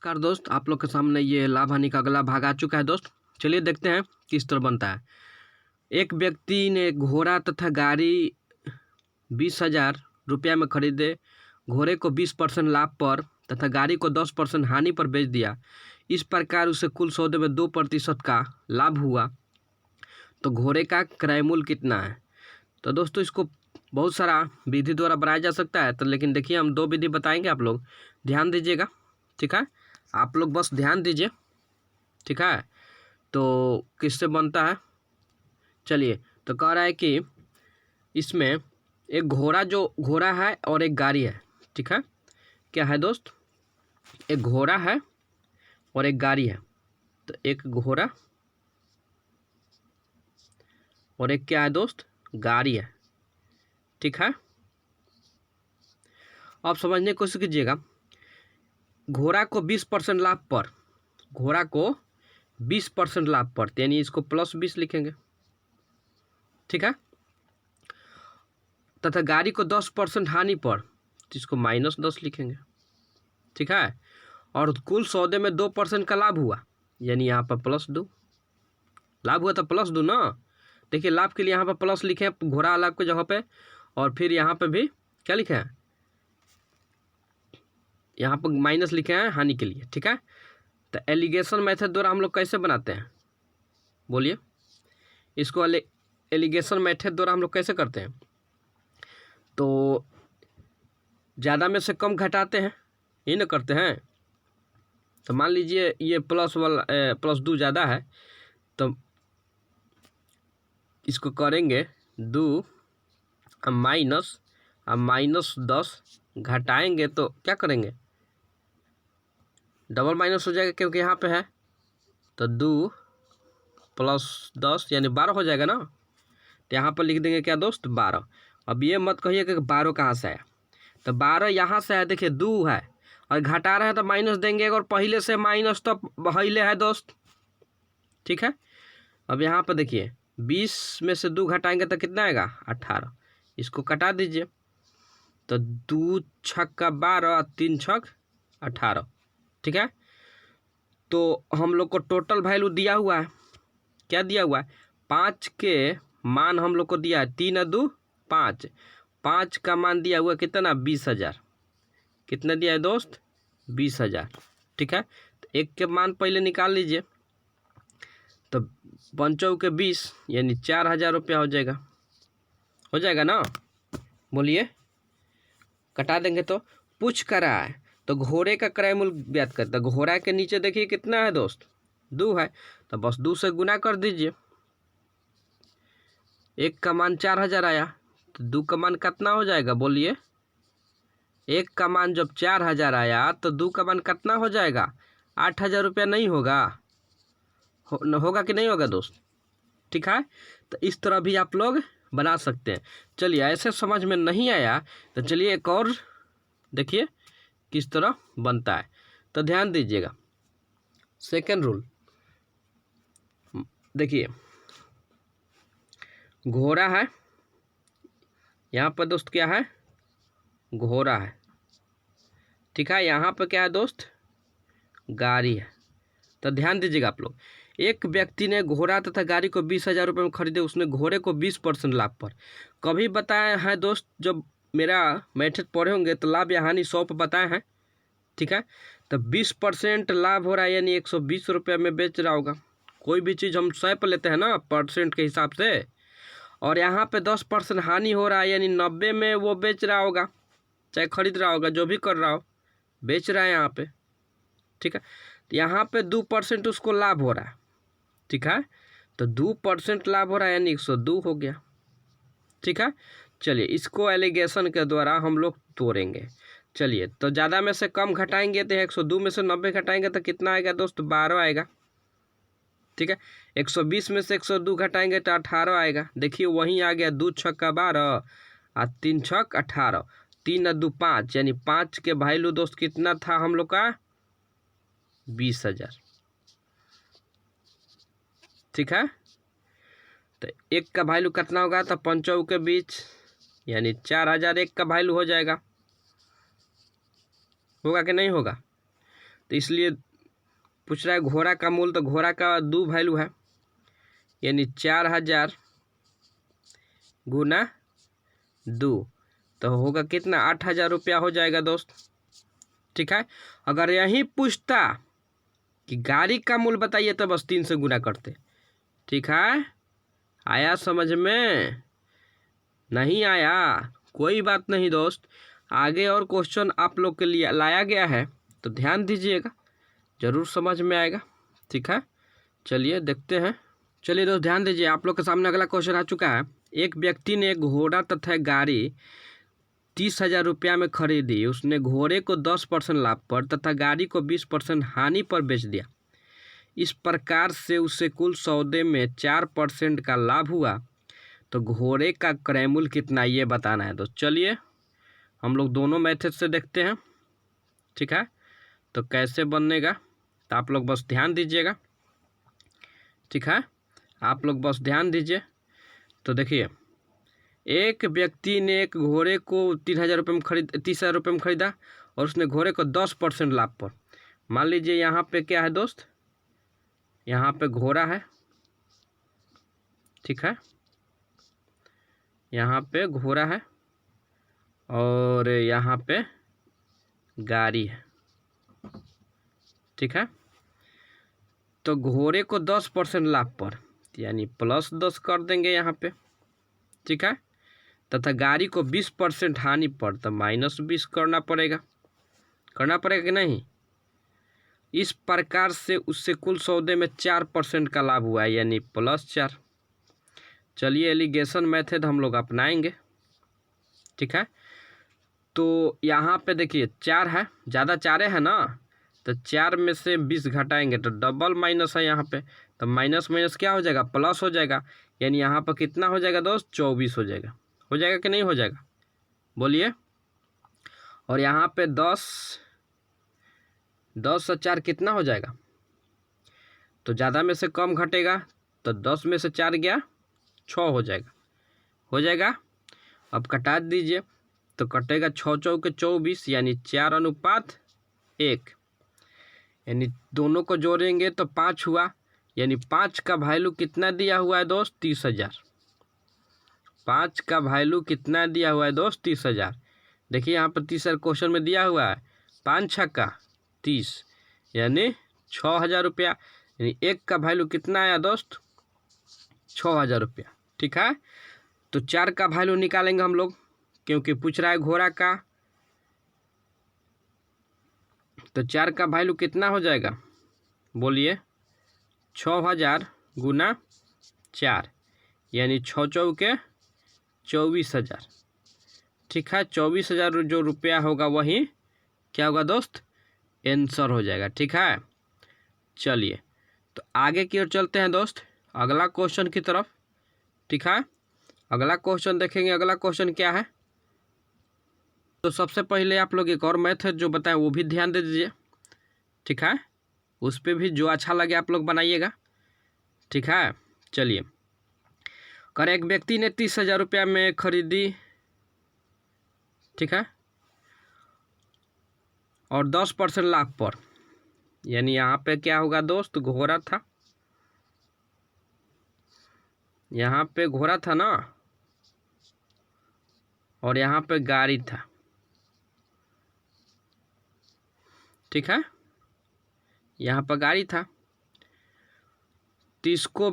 नमस्कार दोस्त, आप लोग के सामने ये लाभ हानि का अगला भाग आ चुका है दोस्त। चलिए देखते हैं किस तरह बनता है। एक व्यक्ति ने घोड़ा तथा गाड़ी 20,000 रुपया में खरीदे। घोड़े को 20% लाभ पर तथा गाड़ी को 10% हानि पर बेच दिया। इस प्रकार उसे कुल सौदे में 2% का लाभ हुआ, तो घोड़े का क्रय मूल्य कितना है। तो दोस्तों इसको बहुत सारा विधि द्वारा बनाया जा सकता है, तो लेकिन देखिए हम 2 विधि बताएंगे, आप लोग ध्यान दीजिएगा, ठीक है। आप लोग बस ध्यान दीजिए, ठीक है। तो किससे बनता है, चलिए। तो कह रहा है कि इसमें एक घोड़ा है और एक गाड़ी है, ठीक है। क्या है दोस्त, एक घोड़ा है और एक गाड़ी है। तो एक घोड़ा और एक क्या है दोस्त, गाड़ी है, ठीक है। अब समझने की कोशिश कीजिएगा। घोड़ा को 20% लाभ पर, घोड़ा को 20% लाभ पर, यानी इसको +20 लिखेंगे, ठीक है। तथा गाड़ी को 10% हानि पर, तो इसको -10 लिखेंगे, ठीक है। और कुल सौदे में 2% का लाभ हुआ, यानी यहाँ पर +2 लाभ हुआ, तो +2 ना। देखिए लाभ के लिए यहाँ पर प्लस लिखे हैं घोड़ा लाभ की जगह पे, और फिर यहाँ पे भी क्या लिखे हैं, यहाँ पर माइनस लिखे हैं हानि के लिए, ठीक है। तो एलिगेशन मेथड द्वारा हम लोग कैसे बनाते हैं, बोलिए। इसको एलिगेशन मेथड द्वारा हम लोग कैसे करते हैं, तो ज़्यादा में से कम घटाते हैं, यही ना करते हैं। तो मान लीजिए ये +2 ज़्यादा है, तो इसको करेंगे 2 -10 घटाएंगे तो क्या करेंगे, डबल माइनस हो जाएगा, क्योंकि यहाँ पे है। तो 2 + 10 यानी 12 हो जाएगा ना। तो यहाँ पर लिख देंगे क्या दोस्त, 12। अब ये मत कहिए कि 12 कहाँ से आया, तो 12 यहाँ से है। देखिए 2 है और घटा रहे हैं तो माइनस देंगे, और पहले से माइनस तो पहले है दोस्त, ठीक है। अब यहाँ पर देखिए 20 में से 2 घटाएंगे तो कितना आएगा, 18। इसको कटा दीजिए, तो 2 छक्का 12, 3 छक 18, ठीक है। तो हम लोग को टोटल वैल्यू दिया हुआ है, क्या दिया हुआ है, 5 के मान हम लोग को दिया है, 3 और 2 5, 5 का मान दिया हुआ कितना, 20,000। कितना दिया है दोस्त, 20,000, ठीक है। तो एक के मान पहले निकाल लीजिए, तो 5 के 20 यानी 4,000 रुपया हो जाएगा ना, बोलिए। कटा देंगे तो पूछ करा है, तो घोड़े का क्रय मूल्य ज्ञात करता है। घोड़ा के नीचे देखिए कितना है दोस्त, 2 है, तो बस 2 से गुना कर दीजिए। एक का मान 4,000 आया, तो 2 का मान कितना हो जाएगा, बोलिए। एक का मान जब 4,000 आया तो 2 का मान कितना हो जाएगा, 8,000 रुपया नहीं होगा, होगा कि नहीं होगा दोस्त, ठीक है। तो इस तरह भी आप लोग बना सकते हैं। चलिए ऐसे समझ में नहीं आया तो चलिए एक और देखिए किस तरह बनता है, तो ध्यान दीजिएगा। सेकेंड रूल देखिए, घोड़ा है, यहाँ पर दोस्त क्या है, घोड़ा है, ठीक है। यहाँ पर क्या है दोस्त, गाड़ी है। तो ध्यान दीजिएगा आप लोग, एक व्यक्ति ने घोड़ा तथा गाड़ी को 20,000 रुपये में खरीदे। उसने घोड़े को 20% लाभ पर, कभी बताया है दोस्त, जब मेरा मेथड पढ़े होंगे तो लाभ या हानि 100 पर बताए हैं, ठीक है। तो 20% लाभ हो रहा है, यानी 120 रुपये में बेच रहा होगा। कोई भी चीज़ हम 100 पर लेते हैं ना, परसेंट के हिसाब से, और यहाँ पे 10% हानि हो रहा है, यानी 90 में वो बेच रहा होगा, चाहे खरीद रहा होगा, जो भी कर रहा हो, बेच रहा है यहाँ पे, ठीक है। तो यहाँ पे 2% उसको लाभ हो रहा है, ठीक है। तो 2% लाभ हो रहा है, यानी 102 हो गया, ठीक है। चलिए इसको एलिगेशन के द्वारा हम लोग तोड़ेंगे। चलिए, तो ज़्यादा में से कम घटाएंगे तो 102 में से 90 घटाएंगे तो कितना आएगा दोस्त, 12 आएगा, ठीक है। 120 में से 102 घटाएंगे तो 18 आएगा। देखिए वहीं आ गया, 2 छक्का 12 और 3 छक 18, 3 और 2 5, यानी 5 के वैल्यू दोस्त कितना था हम लोग का, 20,000, ठीक है। तो एक का वैल्यू कितना होगा, तो 5 के बीच यानी 4,000 एक का वैल्यू हो जाएगा, होगा कि नहीं होगा। तो इसलिए पूछ रहा है घोड़ा का मूल, तो घोड़ा का 2 वैल्यू है, यानी 4000 गुना 2, तो होगा कितना 8000 रुपया हो जाएगा दोस्त। ठीक है, अगर यही पूछता कि गाड़ी का मूल बताइए तो बस 3 से गुना करते। ठीक है, आया समझ में? नहीं आया कोई बात नहीं दोस्त, आगे और क्वेश्चन आप लोग के लिए लाया गया है, तो ध्यान दीजिएगा, ज़रूर समझ में आएगा। ठीक है, चलिए देखते हैं। चलिए दोस्त ध्यान दीजिए, आप लोग के सामने अगला क्वेश्चन आ चुका है। एक व्यक्ति ने घोड़ा तथा गाड़ी 30,000 रुपया में खरीदी। उसने घोड़े को 10% लाभ पर तथा गाड़ी को 20% हानि पर बेच दिया। इस प्रकार से उसे कुल सौदे में 4% का लाभ हुआ, तो घोड़े का क्रय मूल्य कितना, ये बताना है दोस्त। चलिए हम लोग दोनों मेथड से देखते हैं। ठीक है, तो कैसे बनेगा तो आप लोग बस ध्यान दीजिएगा। ठीक है, आप लोग बस ध्यान दीजिए। तो देखिए, एक व्यक्ति ने एक घोड़े को 30,000 रुपये में 30,000 रुपये में खरीदा और उसने घोड़े को 10% लाभ पर। मान लीजिए यहाँ पे क्या है दोस्त, यहाँ पे घोड़ा है। ठीक है, यहाँ पे घोड़ा है और यहाँ पे गाड़ी है। ठीक है, तो घोड़े को 10% लाभ पर यानी +10 कर देंगे यहाँ पे। ठीक है, तथा गाड़ी को 20% हानि पर, तो -20 करना पड़ेगा कि नहीं। इस प्रकार से उससे कुल सौदे में 4% का लाभ हुआ है, यानी +4। चलिए एलिगेशन मेथड हम लोग अपनाएंगे। ठीक है, तो यहाँ पे देखिए 4 है, ज़्यादा 4 है ना, तो 4 में से 20 घटाएंगे तो डबल माइनस है यहाँ पे, तो माइनस माइनस क्या हो जाएगा, प्लस हो जाएगा। यानी यहाँ पर कितना हो जाएगा दोस्त, 24 हो जाएगा। हो जाएगा कि नहीं हो जाएगा, बोलिए। और यहाँ पे 10 और 4 कितना हो जाएगा, तो ज़्यादा में से कम घटेगा, तो 10 में से 4 गया 6 हो जाएगा। हो जाएगा, अब कटा दीजिए, तो कटेगा 6 चौके 24, यानी 4:1। यानी दोनों को जोड़ेंगे तो 5 हुआ, यानी 5 का वैल्यू कितना दिया हुआ है दोस्त, 30,000। 5 का वैल्यू कितना दिया हुआ है दोस्त, 30,000। देखिए यहाँ पर 30,000 क्वेश्चन में दिया हुआ है, 5 छक्का 30, यानी 6,000 रुपया। यानी 1 का वैल्यू कितना आया दोस्त, 6,000 रुपया। ठीक है, तो 4 का वैल्यू निकालेंगे हम लोग, क्योंकि पूछ रहा है घोड़ा का। तो 4 का वैल्यू कितना हो जाएगा, बोलिए। 6,000 गुना 4, यानी 6 चौके 24,000। ठीक है, 24,000 जो रुपया होगा वही क्या होगा दोस्त, आंसर हो जाएगा। ठीक है, चलिए तो आगे की ओर चलते हैं दोस्त, अगला क्वेश्चन की तरफ। ठीक है, अगला क्वेश्चन देखेंगे। अगला क्वेश्चन क्या है, तो सबसे पहले आप लोग एक और मेथड जो बताएं वो भी ध्यान दे दीजिए। ठीक है, उस पर भी जो अच्छा लगे आप लोग बनाइएगा। ठीक है, चलिए। कर एक व्यक्ति ने 30,000 रुपया में खरीदी। ठीक है, और 10% लाभ पर, यानी यहाँ पे क्या होगा दोस्त, घोड़ा था, यहाँ पे घोड़ा था ना, और यहाँ पे गाड़ी था। ठीक है, यहाँ पर गाड़ी था, तो इसको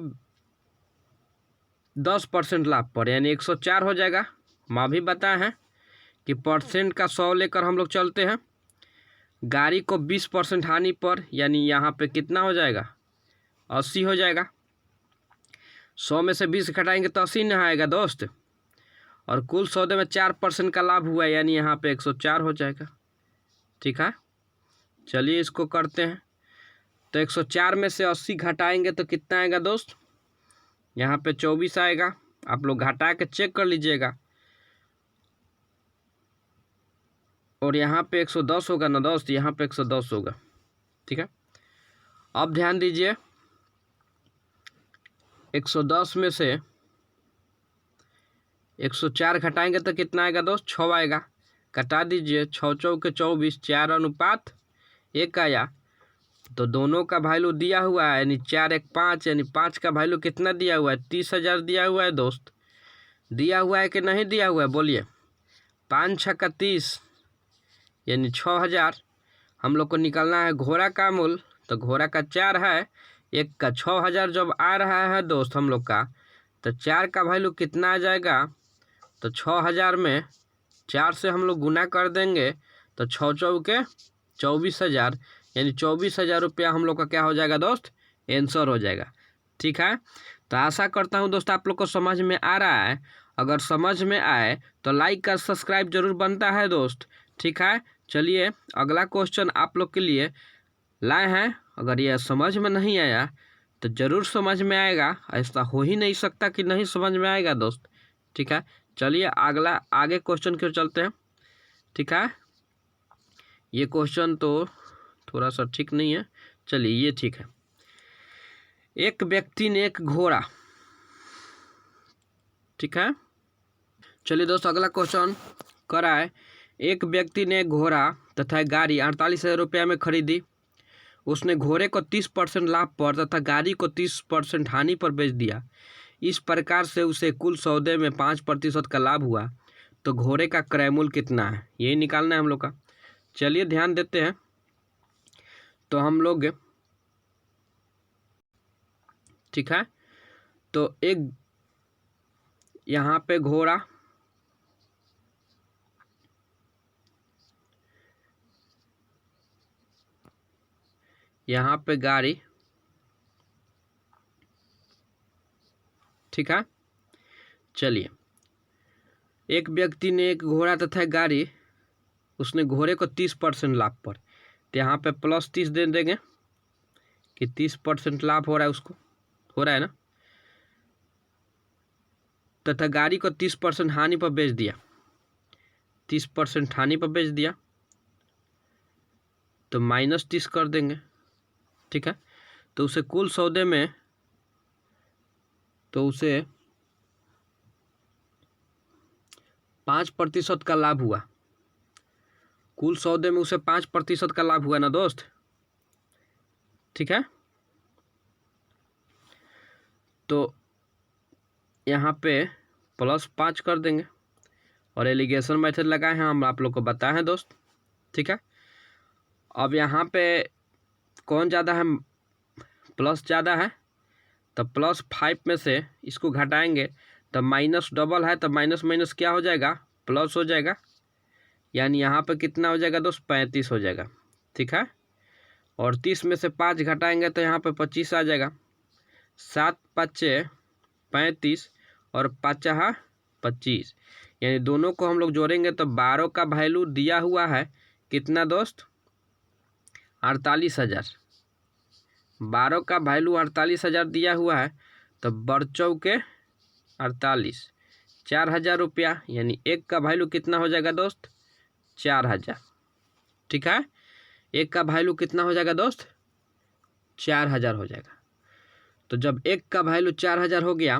10% लाभ पर, यानी 104 हो जाएगा। माँ भी बताए हैं कि परसेंट का 100 लेकर हम लोग चलते हैं। गाड़ी को 20% हानि पर, यानी यहाँ पे कितना हो जाएगा, 80 हो जाएगा। 100 में से 20 घटाएंगे तो 80 नहीं आएगा दोस्त। और कुल सौदे में 4% का लाभ हुआ, यानी यहाँ पे 104 हो जाएगा। ठीक है, चलिए इसको करते हैं। तो 104 में से 80 घटाएंगे तो कितना आएगा दोस्त, यहाँ पे 24 आएगा। आप लोग घटा के चेक कर लीजिएगा। और यहाँ पे 110 होगा ना दोस्त, यहाँ पे 110 होगा। ठीक है, अब ध्यान दीजिए, 110 में से 104 घटाएंगे तो कितना आएगा दोस्त, 6 आएगा। कटा दीजिए, 6 चौके 24, 4:1 आया। तो दोनों का वैल्यू दिया हुआ है, यानी 4 1 5, यानी 5 का वैल्यू कितना दिया हुआ है? 30,000 दिया हुआ है दोस्त। दिया हुआ है कि नहीं दिया हुआ है? बोलिए। 5 6 का 30 यानी 6,000। हम लोग को निकालना है घोड़ा का मूल, तो घोड़ा का 4 है, एक का 6,000 जब आ रहा है दोस्त हम लोग का, तो 4 का वैल्यू कितना आ जाएगा? तो 6,000 में 4 से हम लोग गुना कर देंगे तो 6 चौके 24,000, यानी 24,000 रुपया हम लोग का क्या हो जाएगा दोस्त? आंसर हो जाएगा। ठीक है, तो आशा करता हूँ दोस्त आप लोग को समझ में आ रहा है। अगर समझ में आए तो लाइक का सब्सक्राइब जरूर बनता है दोस्त। ठीक है, चलिए अगला क्वेश्चन आप लोग के लिए लाए हैं। अगर यह समझ में नहीं आया तो ज़रूर समझ में आएगा, ऐसा हो ही नहीं सकता कि नहीं समझ में आएगा दोस्त। ठीक है, चलिए अगला आगे क्वेश्चन की ओर चलते हैं। ठीक है, ये क्वेश्चन तो थोड़ा सा ठीक नहीं है, चलिए ये ठीक है। एक व्यक्ति ने एक घोड़ा, ठीक है, चलिए दोस्त अगला क्वेश्चन करा है। एक व्यक्ति ने घोड़ा तथा गाड़ी 48,000 रुपया में खरीदी। उसने घोड़े को 30% लाभ पर तथा गाड़ी को 30% हानि पर बेच दिया। इस प्रकार से उसे कुल सौदे में 5% का लाभ हुआ। तो घोड़े का क्रय मूल्य कितना है? यही निकालना है हम लोग का। चलिए ध्यान देते हैं। तो हम लोग, ठीक है, तो एक यहाँ पे घोड़ा, यहाँ पे गाड़ी, ठीक है। चलिए एक व्यक्ति ने एक घोड़ा तथा गाड़ी, उसने घोड़े को 30% लाभ पर, तो यहाँ पे +30 दे देंगे कि 30% लाभ हो रहा है, उसको हो रहा है ना, तथा गाड़ी को 30% हानि पर बेच दिया। 30% हानि पर बेच दिया तो -30 कर देंगे। ठीक है, तो उसे कुल सौदे में, तो उसे 5% का लाभ हुआ। कुल सौदे में उसे 5% का लाभ हुआ ना दोस्त। ठीक है, तो यहाँ पे +5 कर देंगे और एलिगेशन मेथड लगाए हैं हम, आप लोग को बताए हैं दोस्त। ठीक है, अब यहाँ पे कौन ज़्यादा है? प्लस ज़्यादा है, तो +5 में से इसको घटाएंगे तो माइनस डबल है, तो माइनस माइनस क्या हो जाएगा? प्लस हो जाएगा, यानी यहाँ पे कितना हो जाएगा दोस्त? 35 हो जाएगा। ठीक है, और 30 में से 5 घटाएंगे तो यहाँ पे 25 आ जाएगा। 7 5 35 और 5 25, यानी दोनों को हम लोग जोड़ेंगे तो 12 का वैल्यू दिया हुआ है कितना दोस्त? 48,000। 12 का वैल्यू 48,000 दिया हुआ है, तो बरचौ के 48, 4,000 रुपया, यानी एक का वैल्यू कितना हो जाएगा दोस्त? 4,000। ठीक है, एक का वैल्यू कितना हो जाएगा दोस्त? 4,000 हो जाएगा। तो जब एक का वैल्यू 4,000 हो गया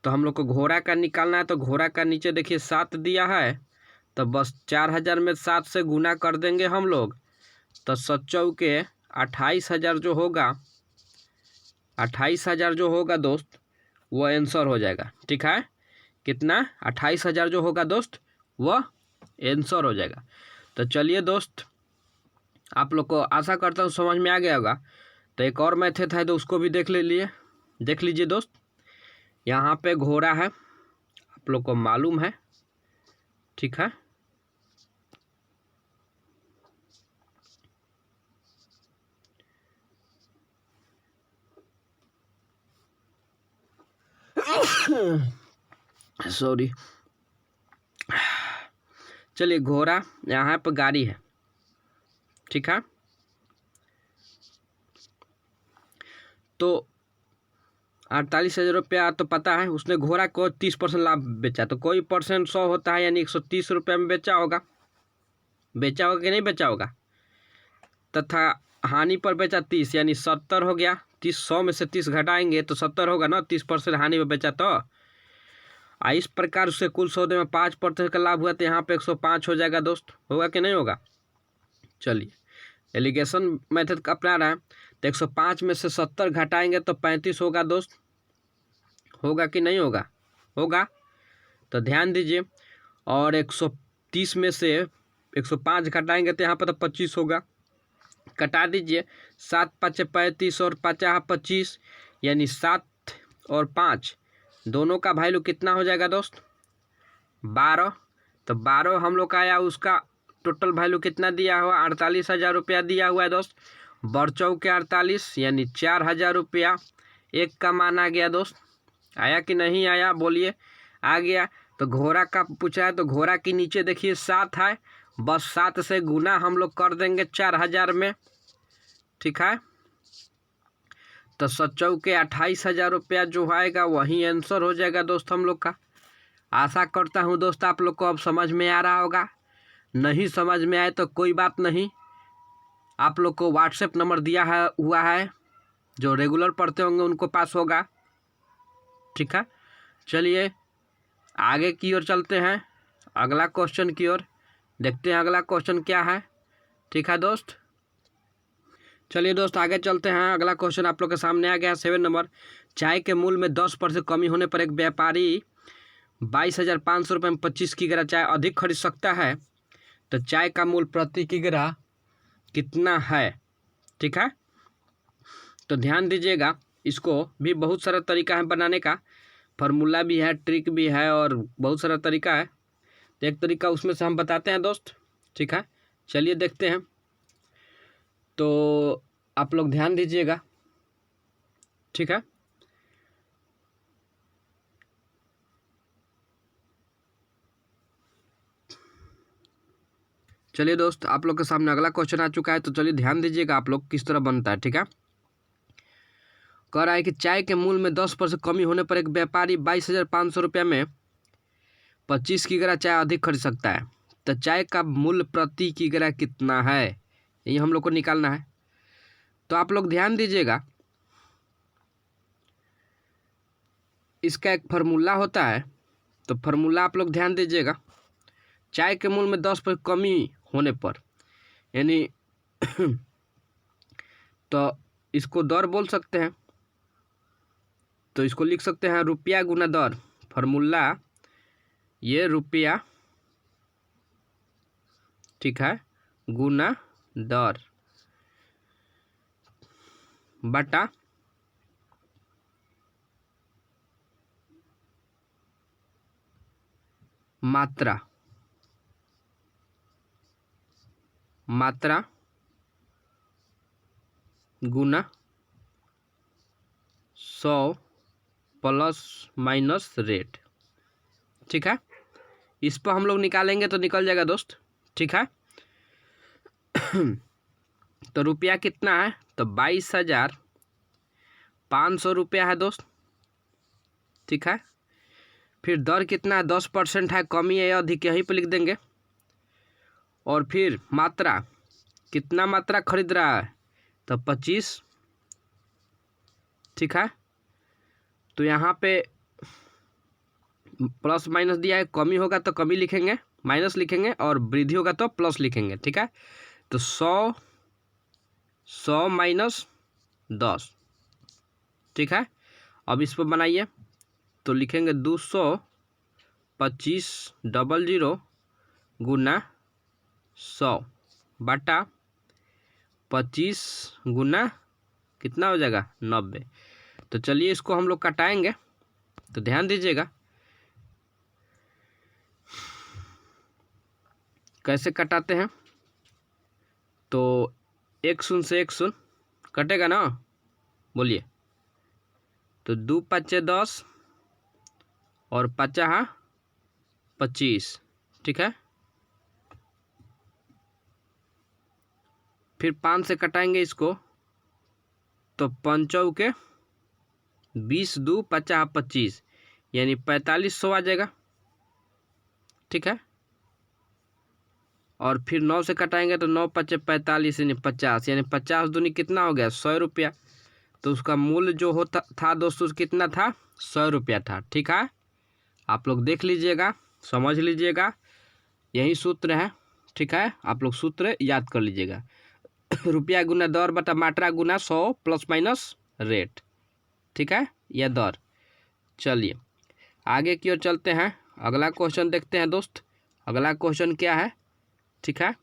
तो हम लोग को घोड़ा का निकालना है। तो घोड़ा का नीचे देखिए 7 दिया है, तो बस 4,000 में 7 से गुना कर देंगे हम लोग, तो 7 के 28,000 जो होगा, 28,000 जो होगा दोस्त वो आंसर हो जाएगा। ठीक है, कितना? 28,000 जो होगा दोस्त वो आंसर हो जाएगा। तो चलिए दोस्त आप लोग को आशा करता हूँ समझ में आ गया होगा। तो एक और मेथड है तो उसको भी देख लीजिए दोस्त। यहाँ पे घोड़ा है, आप लोग को मालूम है। ठीक है, सॉरी, चलिए घोड़ा, यहाँ पर गाड़ी है। ठीक है, तो 48,000 रुपया तो पता है, उसने घोड़ा को 30% लाभ बेचा, तो कोई परसेंट 100 होता है, यानी 130 रुपये में बेचा होगा कि नहीं बेचा होगा, तथा हानि पर बेचा 30, यानी 70 हो गया। 100 में से 30 घटाएंगे तो 70 होगा ना, 30% हानि पर बेचा। तो इस प्रकार उससे कुल सौदे में 5% का लाभ हुआ, तो यहाँ पे 105 हो जाएगा दोस्त। होगा कि नहीं होगा? चलिए एलिगेशन मेथड अपना रहा है। तो 105 में से 70 घटाएंगे तो 35 होगा दोस्त, होगा कि नहीं होगा? होगा। तो ध्यान दीजिए। और 130 में से 105 घटाएंगे तो यहाँ पर तो 25 होगा। कटा दीजिए, 7 5 35 और 5 25, यानी 7 और 5 दोनों का वैल्यू कितना हो जाएगा दोस्त? 12। तो 12 हम लोग का आया, उसका टोटल वैल्यू कितना दिया हुआ? 48,000 रुपया दिया हुआ है दोस्त। बरचौ के 48 यानी 4,000 रुपया एक का मान आ गया दोस्त। आया कि नहीं आया? बोलिए। आ गया। तो घोड़ा का पूछा है, तो घोड़ा के नीचे देखिए 7 है, बस 7 से गुना हम लोग कर देंगे 4,000 में, ठीक है। तो 7 के 28,000 रुपया जो आएगा वही आंसर हो जाएगा दोस्त हम लोग का। आशा करता हूँ दोस्त आप लोग को अब समझ में आ रहा होगा। नहीं समझ में आए तो कोई बात नहीं, आप लोग को व्हाट्सएप नंबर दिया हुआ है, जो रेगुलर पढ़ते होंगे उनको पास होगा, ठीक है। चलिए आगे की ओर चलते हैं, अगला क्वेश्चन की ओर देखते हैं अगला क्वेश्चन क्या है, ठीक है दोस्त। चलिए दोस्त आगे चलते हैं। अगला क्वेश्चन आप लोग के सामने आ गया 7 नंबर। चाय के मूल्य में 10% कमी होने पर एक व्यापारी 22,500 रुपये में 25 किग्रा चाय अधिक खरीद सकता है, तो चाय का मूल्य प्रति किग्रा कितना है, ठीक है। तो ध्यान दीजिएगा, इसको भी बहुत सारा तरीका है बनाने का, फार्मूला भी है, ट्रिक भी है और बहुत सारा तरीका है। तो एक तरीका उसमें से हम बताते हैं दोस्त, ठीक है। चलिए देखते हैं। तो आप लोग ध्यान दीजिएगा, ठीक है। चलिए दोस्त आप लोग के सामने अगला क्वेश्चन आ चुका है, तो चलिए ध्यान दीजिएगा आप लोग किस तरह बनता है, ठीक है। कह रहा है कि चाय के मूल्य में 10% कमी होने पर एक व्यापारी 22,500 रुपया में 25 किग्रा चाय अधिक खरीद सकता है, तो चाय का मूल्य प्रति किग्रा कितना है, ये हम लोग को निकालना है। तो आप लोग ध्यान दीजिएगा, इसका एक फार्मूला होता है। तो फार्मूला आप लोग ध्यान दीजिएगा, चाय के मूल्य में 10% कमी होने पर, यानी तो इसको दर बोल सकते हैं, तो इसको लिख सकते हैं रुपया गुना दर। फार्मूला ये रुपया, ठीक है, गुना दर बटा मात्रा, मात्रा गुना 100 प्लस माइनस रेट, ठीक है। इस पर हम लोग निकालेंगे तो निकल जाएगा दोस्त, ठीक है। तो रुपया कितना है? तो 22,500 रुपया है दोस्त, ठीक है। फिर दर कितना है? 10% है, कमी है अधिक यहीं पर लिख देंगे। और फिर मात्रा, कितना मात्रा खरीद रहा है? तो 25, ठीक है। तो यहाँ पे प्लस माइनस दिया है, कमी होगा तो कमी लिखेंगे, माइनस लिखेंगे, और वृद्धि होगा तो प्लस लिखेंगे, ठीक है। तो 100 माइनस 10, ठीक है। अब इस पर बनाइए, तो लिखेंगे 225 गुना 100 बटा 25 गुना कितना हो जाएगा? 90। तो चलिए इसको हम लोग कटाएंगे, तो ध्यान दीजिएगा कैसे कटाते हैं। तो 1 शून्य से 1 शून्य कटेगा ना, बोलिए। तो 2 5 10 और 5 25, ठीक है। फिर 5 से कटाएंगे इसको, तो 5 के 20 2 50 25 यानी 4500 आ जाएगा, ठीक है। और फिर 9 से कटाएंगे तो 9 5 45 यानी 50, यानी 50 दूनी कितना हो गया? 100 रुपया। तो उसका मूल्य जो होता था दोस्तों कितना था? 100 रुपया था, ठीक है। आप लोग देख लीजिएगा, समझ लीजिएगा, यही सूत्र है, ठीक है। आप लोग सूत्र याद कर लीजिएगा। रुपया गुना दर बटा मात्रा गुना 100 प्लस माइनस रेट, ठीक है, यह दर। चलिए आगे की ओर चलते हैं, अगला क्वेश्चन देखते हैं दोस्त। अगला क्वेश्चन क्या है, ठीक है,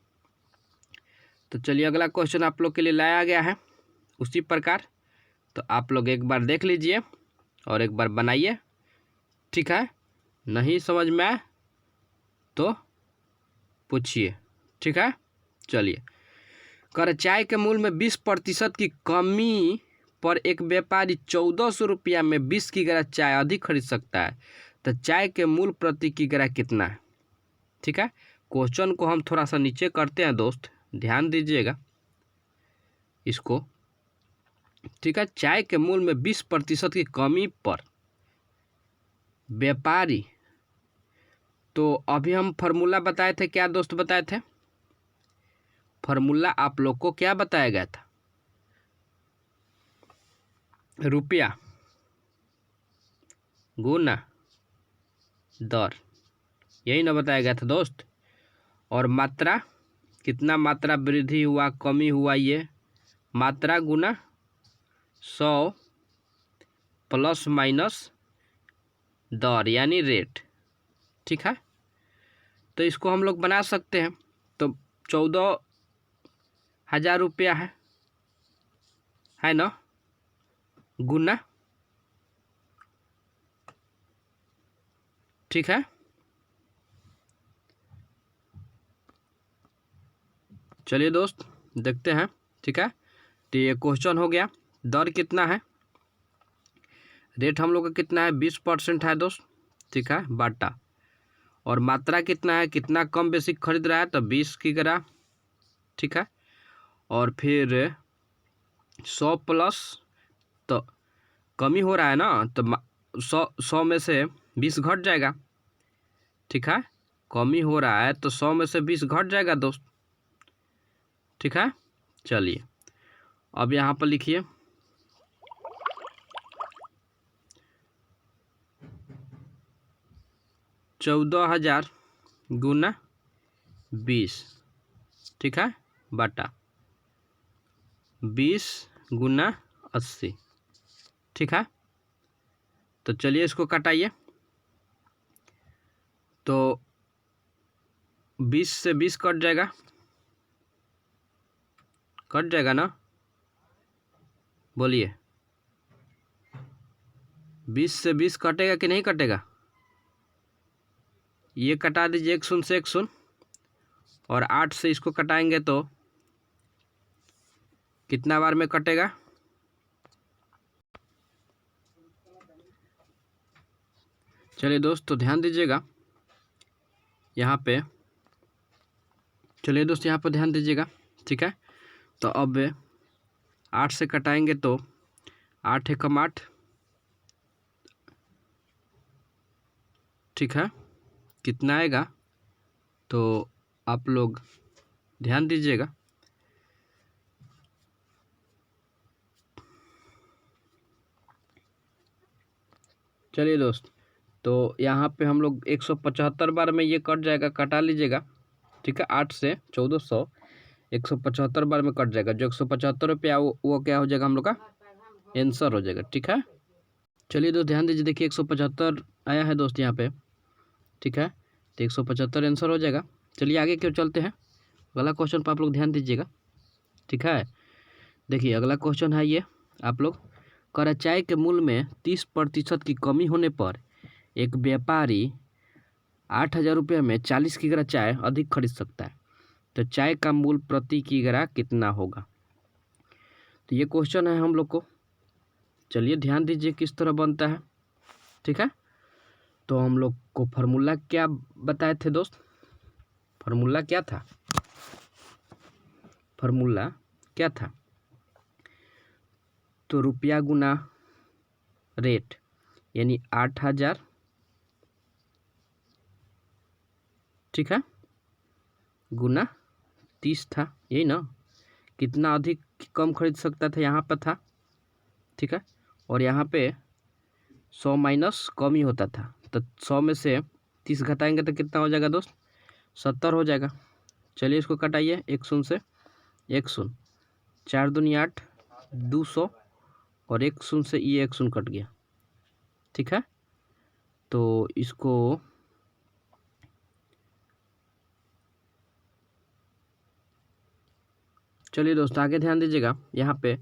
तो चलिए अगला क्वेश्चन आप लोग के लिए लाया गया है उसी प्रकार। तो आप लोग एक बार देख लीजिए और एक बार बनाइए, ठीक है। नहीं समझ में आए तो पूछिए, ठीक है। चलिए, कर चाय के मूल्य में 20% की कमी पर एक व्यापारी 1400 रुपया में 20 किग्रा चाय अधिक खरीद सकता है, तो चाय के मूल्य प्रति किग्रा कितना है, ठीक है। क्वेश्चन को हम थोड़ा सा नीचे करते हैं दोस्त, ध्यान दीजिएगा इसको, ठीक है। चाय के मूल्य में 20% की कमी पर व्यापारी, तो अभी हम फार्मूला बताए थे, क्या दोस्त बताए थे, फार्मूला आप लोग को क्या बताया गया था, रुपया गुना दर, यही ना बताया गया था दोस्त। और मात्रा, कितना मात्रा वृद्धि हुआ कमी हुआ, ये मात्रा गुना 100 प्लस माइनस दर यानी रेट, ठीक है। तो इसको हम लोग बना सकते हैं। तो 14,000 रुपया है ना, गुना, ठीक है। चलिए दोस्त देखते हैं, ठीक है। तो ये क्वेश्चन हो गया, दर कितना है, रेट हम लोग का कितना है 20% है दोस्त, ठीक है, बाटा। और मात्रा कितना है, कितना कम बेसी खरीद रहा है, तो 20 किग्रा, ठीक है। और फिर 100 प्लस, तो कमी हो रहा है ना, तो 100 में से 20 घट जाएगा, ठीक है। कमी हो रहा है तो 100 में से 20 घट जाएगा दोस्त, ठीक है। चलिए अब यहाँ पर लिखिए 14,000 गुना 20, ठीक है, बटा 20 गुना 80, ठीक है। तो चलिए इसको कटाइए, तो 20 से 20 कट जाएगा, कट जाएगा ना, बोलिए 20 से 20 कटेगा कि नहीं कटेगा, ये कटा दीजिए, 1 शून्य से 1 शून्य, और 8 से इसको कटाएंगे तो कितना बार में कटेगा, चलिए दोस्त तो ध्यान दीजिएगा यहाँ पे, चलिए दोस्त यहाँ पर ध्यान दीजिएगा, ठीक है। तो अब 8 से कटाएंगे तो 8 एकम 8, ठीक है, कितना आएगा, तो आप लोग ध्यान दीजिएगा, चलिए दोस्त तो यहाँ पे हम लोग 175 बार में ये कट जाएगा, कटा लीजिएगा, ठीक है। 8 से 1400 175 बार में कट जाएगा, जो 175 रुपया वो क्या हो जाएगा हम लोग का आंसर हो जाएगा, ठीक है। चलिए दोस्त ध्यान दीजिए, देखिए 175 आया है दोस्त यहाँ पे, ठीक है, तो 175 आंसर हो जाएगा। चलिए आगे क्यों चलते हैं, अगला क्वेश्चन पर आप लोग ध्यान दीजिएगा, ठीक है। देखिए अगला क्वेश्चन है ये, आप लोग, कर चाय के मूल्य में 30% की कमी होने पर एक व्यापारी 8,000 रुपये में 40 किग्रा चाय अधिक खरीद सकता है, तो चाय का मूल्य प्रति किग्रा कितना होगा। तो ये क्वेश्चन है हम लोग को, चलिए ध्यान दीजिए किस तरह बनता है, ठीक है। तो हम लोग को फार्मूला क्या बताए थे दोस्त, फार्मूला क्या था, फार्मूला क्या था, तो रुपया गुना रेट यानी 8,000, ठीक है, गुना 30 था, यही ना, कितना अधिक कम खरीद सकता था यहाँ पर था, ठीक है। और यहाँ पे 100 माइनस कम ही होता था, तो 100 में से 30 घटाएंगे तो कितना हो जाएगा दोस्त, 70 हो जाएगा। चलिए इसको कटाइए, 1 शून्य से 1 शून्य, 4 दूनी 8, 200 और 1 शून्य से ये 1 शून्य कट गया। ठीक है, तो इसको चलिए दोस्त आगे ध्यान दीजिएगा यहाँ पे।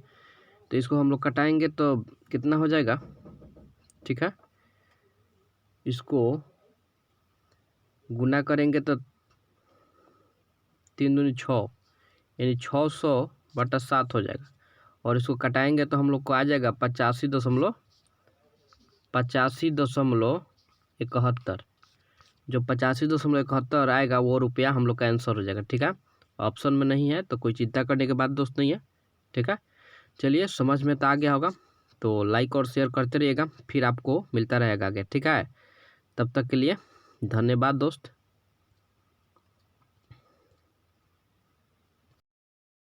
तो इसको हम लोग कटाएंगे तो कितना हो जाएगा। ठीक है, इसको गुना करेंगे तो 3 दूनी 6 यानी 600/7 हो जाएगा। और इसको कटाएंगे तो हम लोग को आ जाएगा 85.71। जो 85.71 आएगा वो रुपया हम लोग का आंसर हो जाएगा। ठीक है, ऑप्शन में नहीं है तो कोई चिंता करने की बात दोस्त नहीं है। ठीक है, चलिए समझ में तो आ गया होगा, तो लाइक और शेयर करते रहिएगा, फिर आपको मिलता रहेगा आगे। ठीक है, तब तक के लिए धन्यवाद दोस्त।